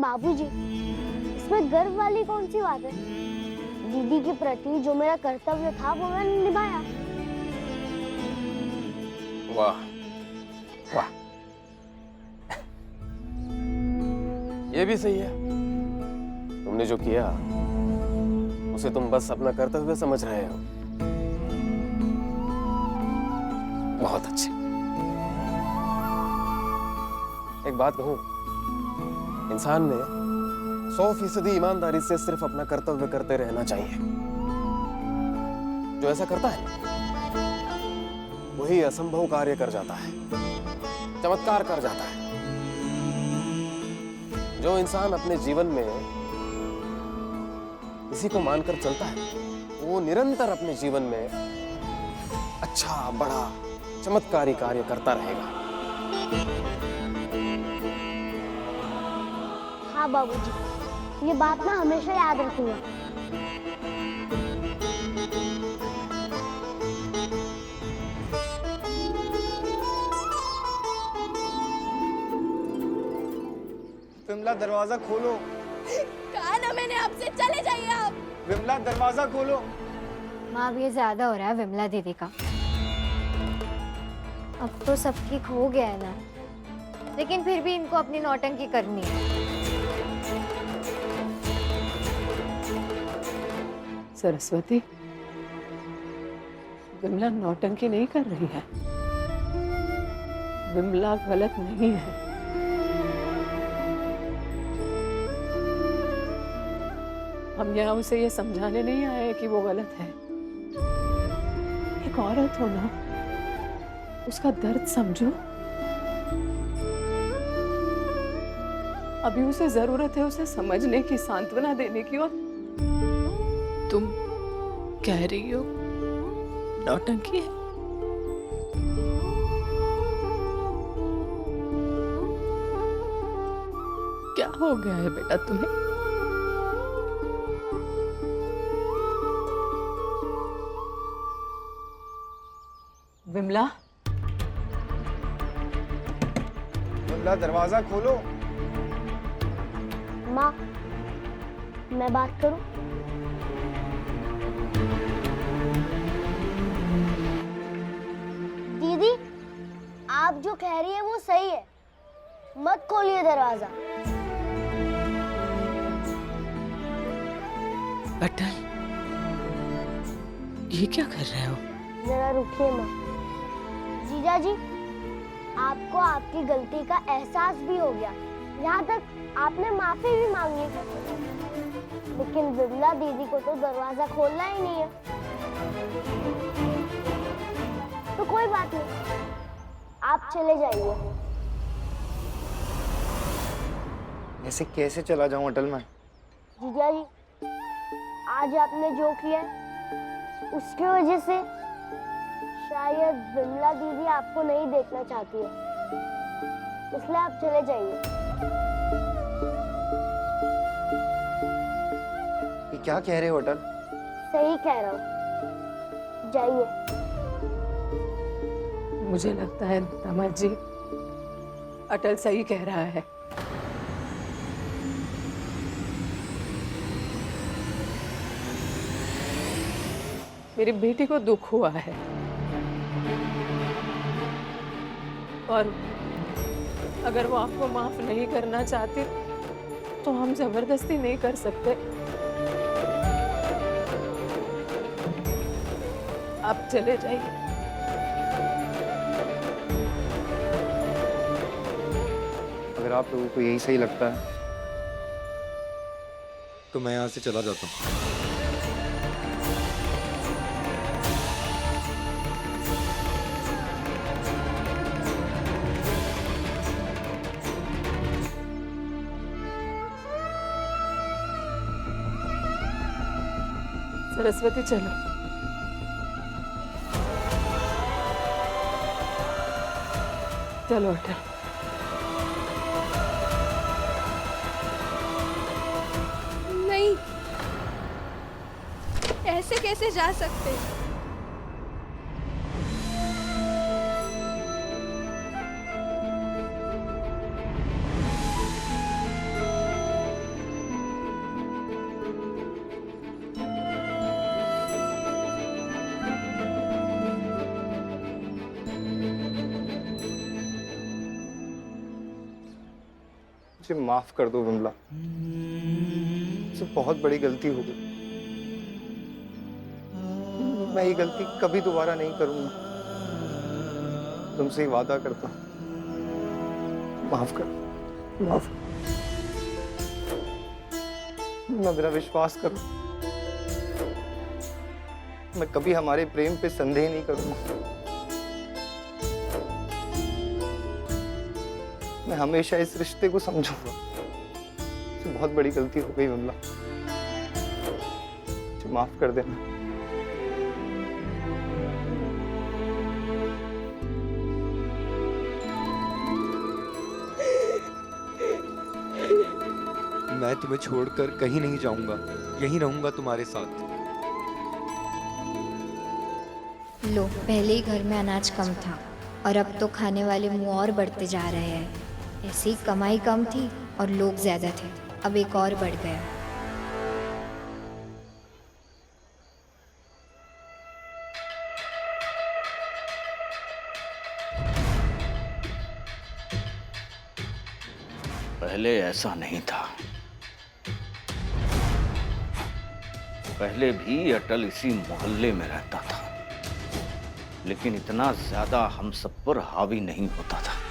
बाबूजी, इसमें गर्व वाली कौन सी बात है? दीदी के प्रति जो मेरा कर्तव्य था वो मैंने निभाया। वाह वाह, ये भी सही है। तुमने जो किया उसे तुम बस अपना कर्तव्य समझ रहे हो। बहुत अच्छे। एक बात कहूं, इंसान में 100% ईमानदारी से सिर्फ अपना कर्तव्य करते रहना चाहिए। जो ऐसा करता है वही असंभव कार्य कर जाता है, चमत्कार कर जाता है। जो इंसान अपने जीवन में किसी को मानकर चलता है वो निरंतर अपने जीवन में अच्छा बड़ा चमत्कारी कार्य करता रहेगा। हाँ बाबूजी, ये बात मैं हमेशा याद रखूंगा। विमला दरवाजा खोलो। कहा ना मैंने आपसे, चले जाइए आप। विमला दरवाजा खोलो। माँ अब ये ज्यादा हो रहा है विमला दीदी का। अब तो सब ठीक हो गया है ना, लेकिन फिर भी इनको अपनी नौटंकी करनी है। सरस्वती, विमला नौटंकी नहीं कर रही है। विमला गलत नहीं है। हम यहाँ उसे ये समझाने नहीं आए कि वो गलत है। एक औरत हो ना, उसका दर्द समझो। अभी उसे जरूरत है उसे समझने की, सांत्वना देने की। और तुम कह रही हो नौटंकी है? क्या हो गया है बेटा तुम्हें? विमला, विमला दरवाजा खोलो। माँ, मैं बात करूं? दीदी, आप जो कह रही है वो सही है। मत खोलिए दरवाजा। अटल, ये क्या कर रहे हो? जरा रुकिए माँ। जीजा जी, आपको आपकी गलती का एहसास भी हो गया, यहाँ तक आपने माफी भी मांगी, लेकिन विमला दीदी को तो दरवाजा खोलना ही नहीं है। तो कोई बात नहीं, आप चले जाइए। ऐसे कैसे चला जाऊं अटल मैं? जीजा जी, आज आपने जो किया उसकी वजह से शायद विमला दीदी आपको नहीं देखना चाहती है, इसलिए आप चले जाइए। ये क्या कह रहे हो अटल? सही कह रहा हूँ, जाइए। मुझे लगता है दामाद जी, अटल सही कह रहा है। मेरी बेटी को दुख हुआ है और अगर वो आपको माफ नहीं करना चाहती तो हम जबरदस्ती नहीं कर सकते। आप चले जाइए। अगर आप लोगों को यही सही लगता है तो मैं यहाँ से चला जाता हूँ। सरस्वती चलो। चलो अटल। नहीं, ऐसे कैसे जा सकते? मुझे माफ कर दो विमला, मुझसे बहुत बड़ी गलती हो गई। मैं ये गलती कभी दोबारा नहीं करूंगा, तुमसे ही वादा करता हूं। माफ कर, माफ। मैं मेरा विश्वास करो, मैं कभी हमारे प्रेम पे संदेह नहीं करूंगा। मैं हमेशा इस रिश्ते को समझूंगा। बहुत बड़ी गलती हो गई विमला, मुझे माफ कर देना। मैं तुम्हें छोड़कर कहीं नहीं जाऊंगा, यहीं रहूंगा तुम्हारे साथ। लो, पहले ही घर में अनाज कम था और अब तो खाने वाले मुंह और बढ़ते जा रहे हैं। ऐसी कमाई कम थी और लोग ज्यादा थे, अब एक और बढ़ गया। पहले ऐसा नहीं था। पहले भी अटल इसी मोहल्ले में रहता था, लेकिन इतना ज्यादा हम सब पर हावी नहीं होता था।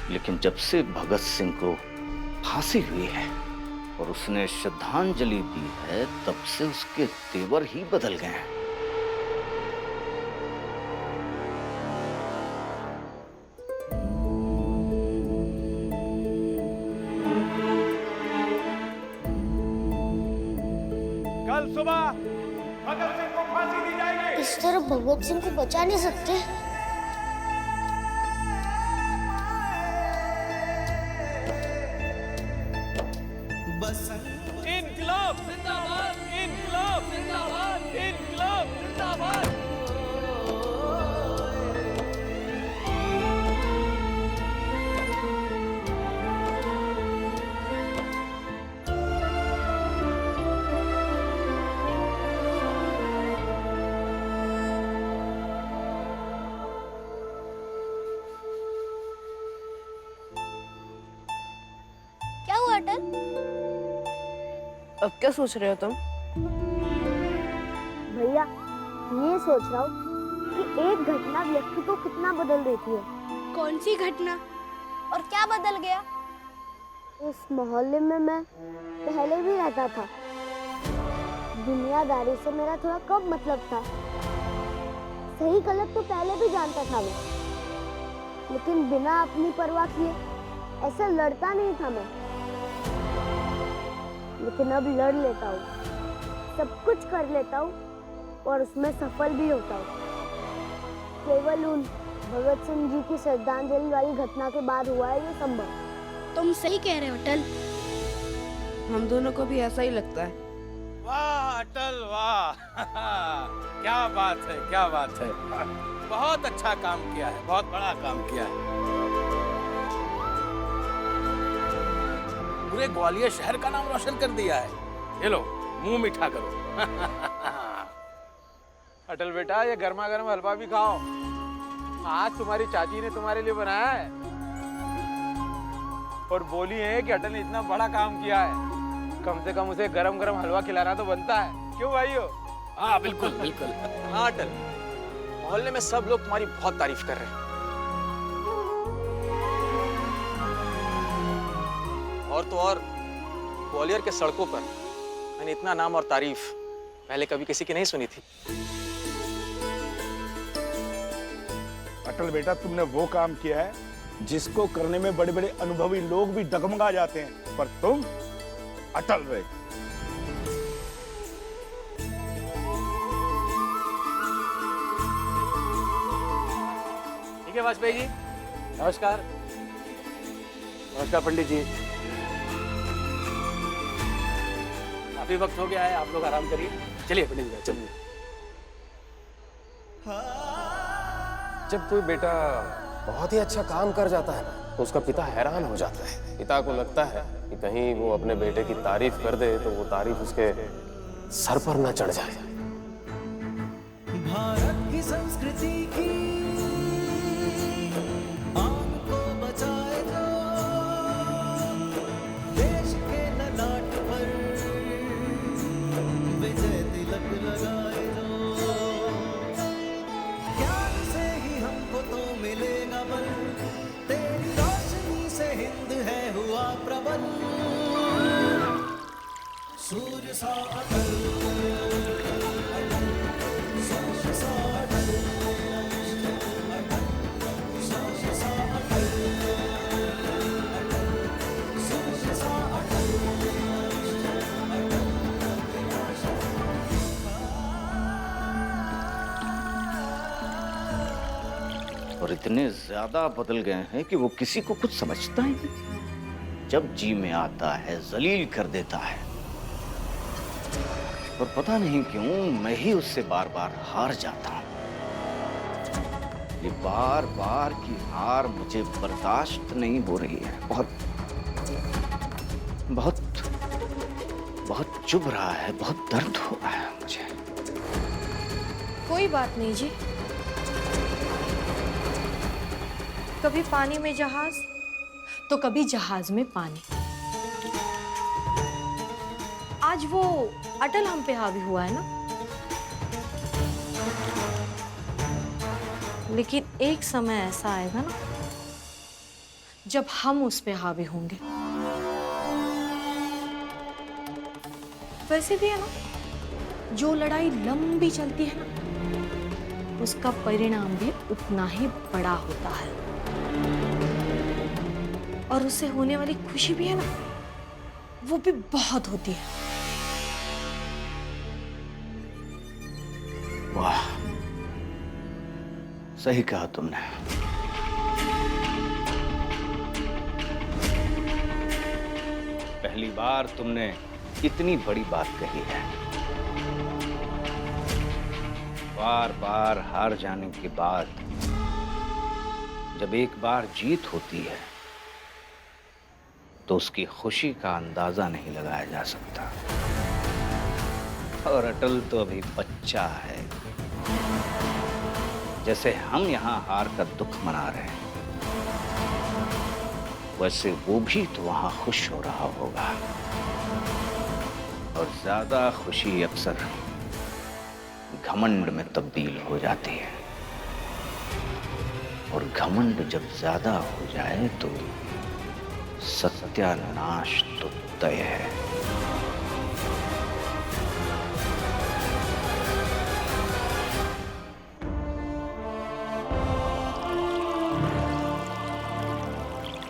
लेकिन जब से भगत सिंह को फांसी हुई है और उसने श्रद्धांजलि दी है, तब से उसके तेवर ही बदल गए हैं। कल सुबह भगत सिंह को फांसी दी जाएगी। इस तरह भगत सिंह को बचा नहीं सकते। इनकलाब जिंदाबाद, इनकलाब जिंदाबाद, इनकलाब जिंदाबाद। क्या हुआ अटल? अब क्या सोच रहे हो तुम? भैया, ये सोच रहा हूँ कि एक घटना व्यक्ति को कितना बदल देती है। कौन सी घटना और क्या बदल गया? इस मोहल्ले में मैं पहले भी रहता था। दुनियादारी से मेरा थोड़ा कम मतलब था। सही गलत तो पहले भी जानता था मैं, लेकिन बिना अपनी परवाह किए ऐसा लड़ता नहीं था मैं। लेकिन अब लड़ लेता हूँ, सब कुछ कर लेता हूँ और उसमें सफल भी होता हूँ। केवल उन भगत सिंह जी की श्रद्धांजलि वाली घटना के बाद हुआ है ये संभव। तुम सही कह रहे हो अटल। हम दोनों को भी ऐसा ही लगता है। वाह अटल वाह। क्या बात है, क्या बात है। बहुत अच्छा काम किया है, बहुत बड़ा काम किया है। पूरे ग्वालियर शहर का नाम रोशन कर दिया है। ये लो, मुंह मीठा करो। अटल बेटा, ये गर्मा गर्म हलवा भी खाओ। आज तुम्हारी चाची ने तुम्हारे लिए बनाया है और बोली है कि अटल ने इतना बड़ा काम किया है, कम से कम उसे गरम गरम हलवा खिलाना तो बनता है। क्यों भाइयों? हाँ बिल्कुल बिल्कुल। हाँ अटल, मोहल्ले में सब लोग तुम्हारी बहुत तारीफ कर रहे हैं। और तो और ग्वालियर के सड़कों पर मैंने इतना नाम और तारीफ पहले कभी किसी की नहीं सुनी थी। अटल बेटा, तुमने वो काम किया है जिसको करने में बड़े बड़े अनुभवी लोग भी डगमगा जाते हैं, पर तुम अटल रहे। ठीक है वाजपेयी जी, नमस्कार। नमस्कार पंडित जी। अभी वक्त हो गया है, आप लोग आराम करिए। चलिए पंडित जी, चलिए। जब कोई बेटा बहुत ही अच्छा काम कर जाता है ना, तो उसका पिता हैरान हो जाता है। पिता को लगता है कि कहीं वो अपने बेटे की तारीफ कर दे तो वो तारीफ उसके सर पर ना चढ़ जाए। भारत की संस्कृति की आम को बचाए और इतने ज्यादा बदल गए हैं कि वो किसी को कुछ समझता ही नहीं। जब जी में आता है जलील कर देता है, और पता नहीं क्यों मैं ही उससे बार बार हार जाता हूं। ये बार बार की हार मुझे बर्दाश्त नहीं हो रही है। बहुत बहुत बहुत चुभ रहा है, बहुत दर्द हो रहा है मुझे। कोई बात नहीं जी, कभी पानी में जहाज तो कभी जहाज में पानी। आज वो अटल हम पे हावी हुआ है ना, लेकिन एक समय ऐसा आएगा ना जब हम उस पे हावी होंगे। वैसे भी है ना, जो लड़ाई लंबी चलती है ना, उसका परिणाम भी उतना ही बड़ा होता है, और उससे होने वाली खुशी भी है ना, वो भी बहुत होती है। वाह, सही कहा तुमने। पहली बार तुमने इतनी बड़ी बात कही है। बार बार हार जाने के बाद जब एक बार जीत होती है तो उसकी खुशी का अंदाजा नहीं लगाया जा सकता। और अटल तो अभी बच्चा है। जैसे हम यहाँ हार का दुख मना रहे हैं, वैसे वो भी तो वहां खुश हो रहा होगा। और ज्यादा खुशी अक्सर घमंड में तब्दील हो जाती है, और घमंड जब ज्यादा हो जाए तो सत्यानाश तो तय है।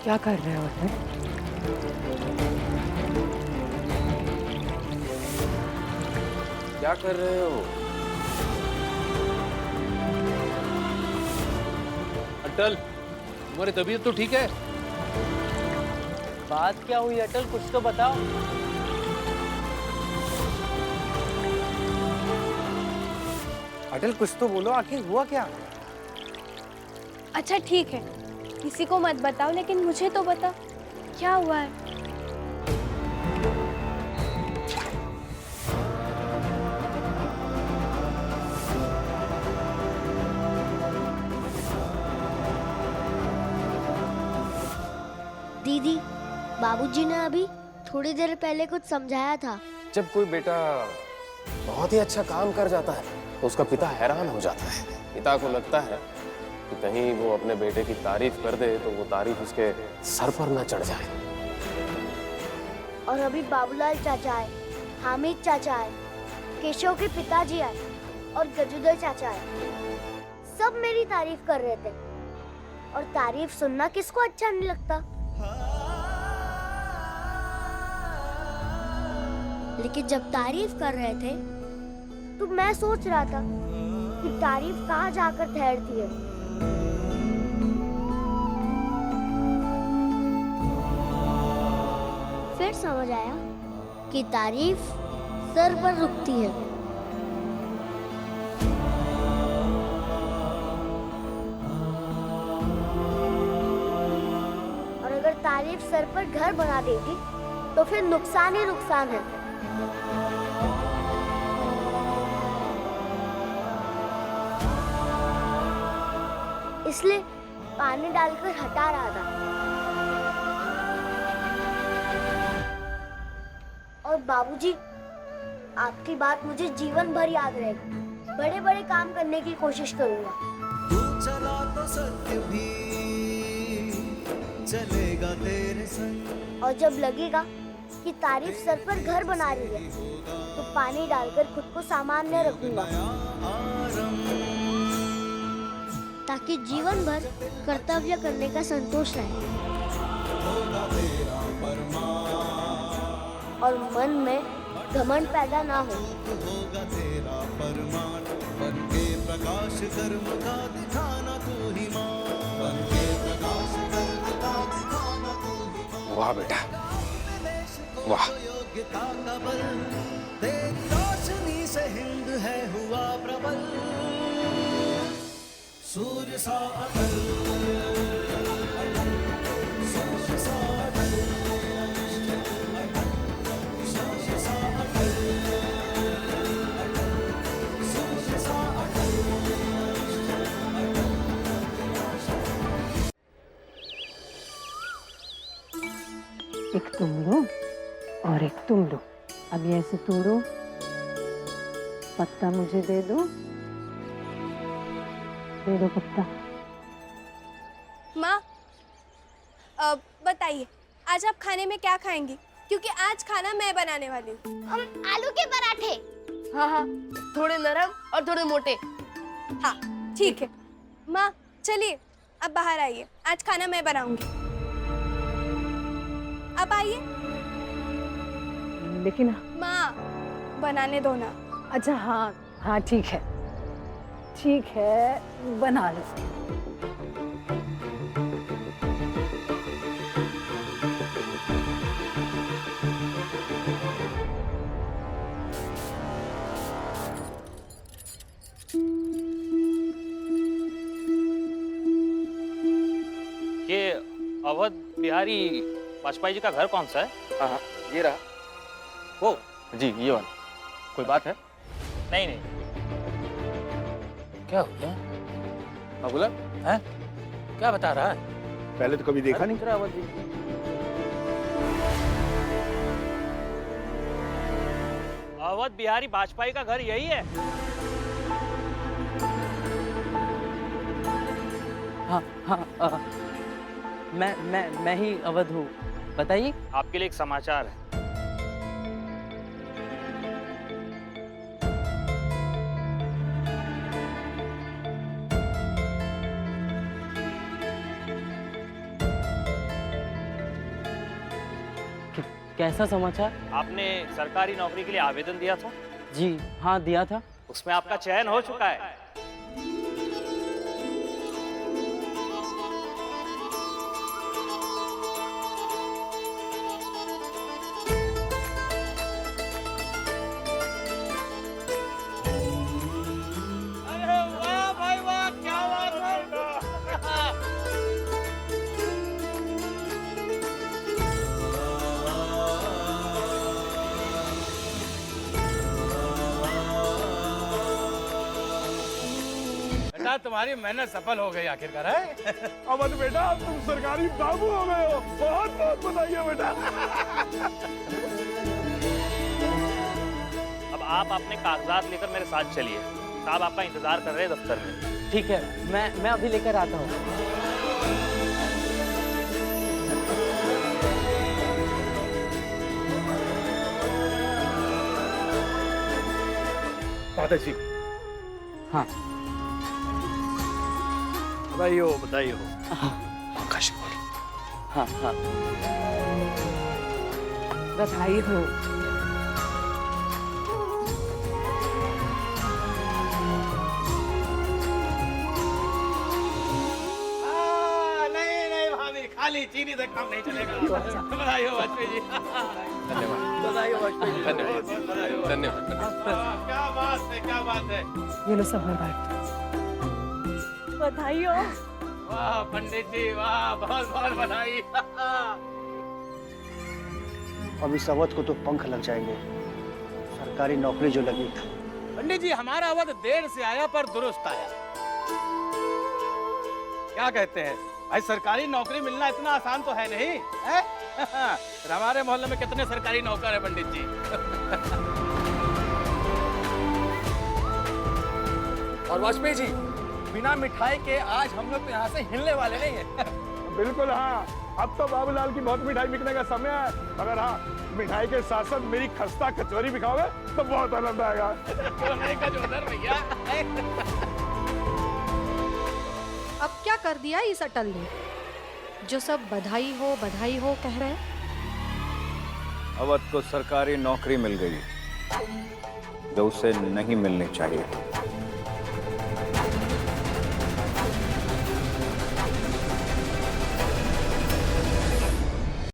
क्या कर रहे हो अटल? क्या कर रहे हो? अटल, तुम्हारी तबीयत तो ठीक है? बात क्या हुई अटल, कुछ तो बताओ। अटल कुछ तो बोलो, आखिर हुआ क्या? अच्छा ठीक है, किसी को मत बताओ, लेकिन मुझे तो बता, क्या हुआ है? दीदी, बाबूजी ने अभी थोड़ी देर पहले कुछ समझाया था। जब कोई बेटा बहुत ही अच्छा काम कर जाता है तो उसका पिता हैरान हो जाता है। पिता को लगता है कि कहीं वो अपने बेटे की तारीफ कर दे तो वो तारीफ उसके सर पर ना चढ़ जाए। और अभी बाबूलाल चाचा आए, हामिद चाचा आए, केशव के पिताजी आए और गजूदर चाचा आए। सब मेरी तारीफ कर रहे थे, और तारीफ सुनना किसको अच्छा नहीं लगता। लेकिन जब तारीफ कर रहे थे तो मैं सोच रहा था कि तारीफ कहाँ जाकर ठहरती है। फिर समझ आया कि तारीफ सर पर रुकती है। और अगर तारीफ सर पर घर बना देती तो फिर नुकसान ही नुकसान है। इसलिए पानी डालकर हटा रहा था। और बाबूजी, आपकी बात मुझे जीवन भर याद रहेगी। बड़े बड़े काम करने की कोशिश करूंगा। तू चला तो सत्य भी चलेगा तेरे संग। और जब लगेगा कि तारीफ सर पर घर बना रही है तो पानी डालकर खुद को सामान्य रखूंगा, ताकि जीवन भर कर्तव्य करने का संतोष रहे और मन में घमंड पैदा ना हो। होगा तेरा फरमान, बन के प्रकाश कर्म का दिखाना तू ही मान। वाह बेटा, वाह। योग्यता का बल, तेरी रोशनी से हिंद है हुआ प्रबल, सूर्य सा अटल, सूर्य सा अटल, सूर्य सा अटल, सूर्य सा अटल। एक तुम लो और एक तुम लो। अब ये ऐसे तोड़ो, पत्ता मुझे दे दो पत्ता। माँ, बताइए आज आप खाने में क्या खाएंगी? क्योंकि आज खाना मैं बनाने वाली हूँ। हम आलू के पराठे। हाँ हाँ, थोड़े नरम और थोड़े मोटे। हाँ ठीक है। माँ चलिए अब बाहर आइए, आज खाना मैं बनाऊंगी। अब आइए। लेकिन माँ बनाने दो ना। अच्छा हाँ हाँ ठीक है बना लो। ये अवध बिहारी वाजपेयी जी का घर कौन सा है? हाँ, ये रहा। वो जी, ये वाला। कोई बात है? नहीं नहीं, क्या हो गया? बोला है क्या बता रहा है? पहले तो कभी देखा नहीं। दिख रहा है अवध जी। अवध बिहारी वाजपेयी का घर यही है? हाँ, मैं ही अवध हूँ, बताइए। आपके लिए एक समाचार है। कैसा समाचार? आपने सरकारी नौकरी के लिए आवेदन दिया था? जी हाँ दिया था। उसमें आपका चयन हो चुका है। तुम्हारी मेहनत सफल हो गई आखिरकार है। अवध बेटा, तुम सरकारी बाबू हो गए हो। बहुत बहुत बधाई बेटा। अब आप अपने कागजात लेकर मेरे साथ चलिए, साहब आपका इंतजार कर रहे हैं दफ्तर में। ठीक है, मैं अभी लेकर आता हूँ। दादाजी। हाँ बधाई हो, बधाई हो। हाँ हाँ बधाई हो। नहीं भाभी, खाली चीनी से काम नहीं चलेगा। बधाई हो वाजपेयी जी। धन्यवाद। बधाई हो वाजपेयी जी। धन्यवाद। धन्यवाद। क्या बात है, क्या बात है। ये लो सब बात। बधाई हो। वाह पंडित जी, वाह, बहुत बहुत बधाई। अब इस अवध को तो पंख लग जाएंगे, सरकारी नौकरी जो लगी था। पंडित जी, हमारा अवध देर से आया पर दुरुस्त आया। क्या कहते हैं भाई, सरकारी नौकरी मिलना इतना आसान तो है नहीं है? हमारे मोहल्ले में कितने सरकारी नौकर है पंडित जी। और वाजपेयी जी, बिना मिठाई के आज हम लोग तो यहाँ से हिलने वाले नहीं है। बिल्कुल हाँ, अब तो बाबूलाल की बहुत मिठाई बिकने का समय है। मगर हाँ, मिठाई के साथ साथ मेरी खस्ता कचौरी भी खाओगे तो बहुत आनंद आएगा। भैया। अब क्या कर दिया इस अटल ने, जो सब बधाई हो कह रहे हैं। अवध को सरकारी नौकरी मिल गई जो उसे नहीं मिलनी चाहिए।